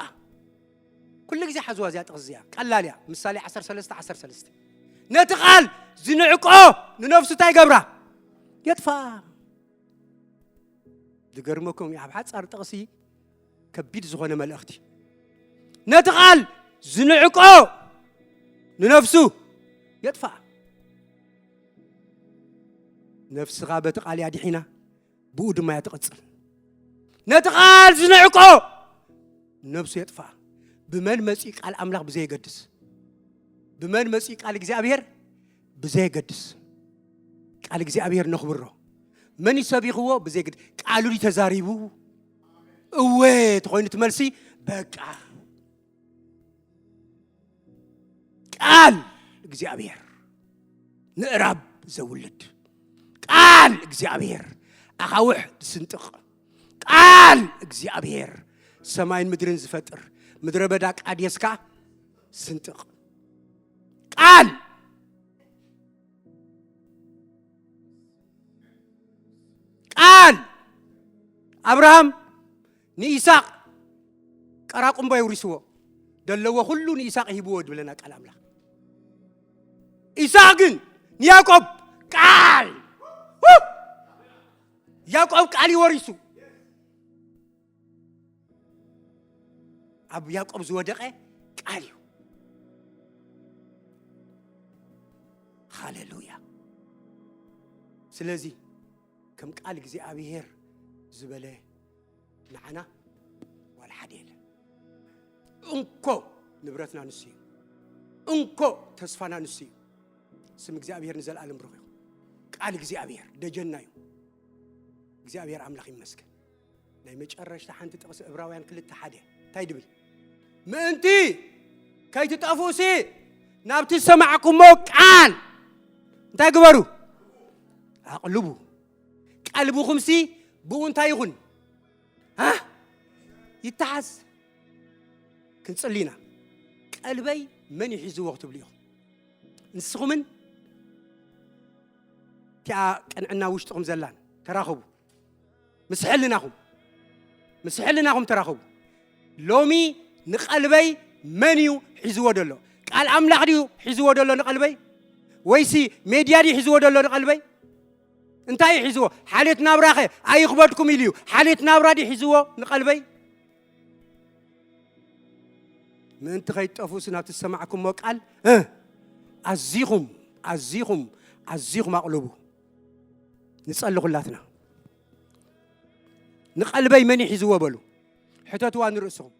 S1: ኩሉ ግዜ ሓዝዋ እዚኣ ጥቕስ እዚኣ ቀላል እያ ምሳሌ 13:13 ነቲ ቃል ዝንዕቆ ንነፍሱ እንታይ ገብራ የጥፋ ዝገርመኩም ኣብ ሓፃር ጥቕሲ ከቢድ ዝኾነ መልእኽቲ ነቲ ቃል ዝንዕቆ ንነፍሱ የጥፋ ነፍስኻ በቲ ቃል እያ ዲሒና ብኡ ድማ እያ ትቕፅል ነቲ ቃል ዝንዕቆ ነፍሱ የጥፋ ብመን መፂእ ቃል ኣምላኽ ብዘየገድስ ብመን መፂእ ቃል እግዚአብሔር ብዘየገድስ ቃል እግዚአብሔር ነኽብሮ መን ይሰቢኽዎ ብዘየገድስ ቃሉ ተዛሪቡ እወ ተኾይኑ ትመልሲ በቃ ቃል እግዚአብሔር ንዕራብ ዘውልድ ቃል እግዚአብሔር أخاوح سنتق قال እግዚአብሔር ሰማይን ምድርን ዝፈጥር ምድረ በዳ ቃዴስካ ስንጥቅ ቃል أبراهام نيساق قراقم بايوريسو دلوا كله نيساق هيبود بلنا كلام لا إساقن يعقوب قال يعقوب قال يوريسو أبو يعقوب زودقه قال هاليلويا سلازي كم قال جزي أبيهر زبله نعنا والحديل انكو نبرتنا نسي انكو تصفانا نسي سم እግዚአብሔር نزل عالم برخو قال እግዚአብሔር دجنايو እግዚአብሔር አምላክ ይመስገን ናይ መጨረሻ ሓንቲ ጥቅስ ዕብራውያን 2:1 ታይድብል ምእንቲ ከይትጠፉሲ ናብቲ ሰማዕኩሞ ቃል እንታይ ግበሩ አቅልቡ ቀልቡኹም ሲ بونتا يخون ها يتحس كنصلينا قلبي من يحيز وقت بليو نسخمن تاع قنعنا وشتكم زلان تراخبوا مسحلناكم تراخبوا لومي نقلبي منيو حيز ودلو قال املاح ديو حيز ودلو نقلبي ويسي ميديا دي حيز ودلو نقلبي انتاي حزوه حالت نابراخه اي خبرتكم يليو حالت نابرادي حزوه نقلبي من تخيطفو سنات تسمعكم وقال عزيهم اقلبو نصلي خلاتنا نقلبي من حزوه بلو حتتوا نرسهم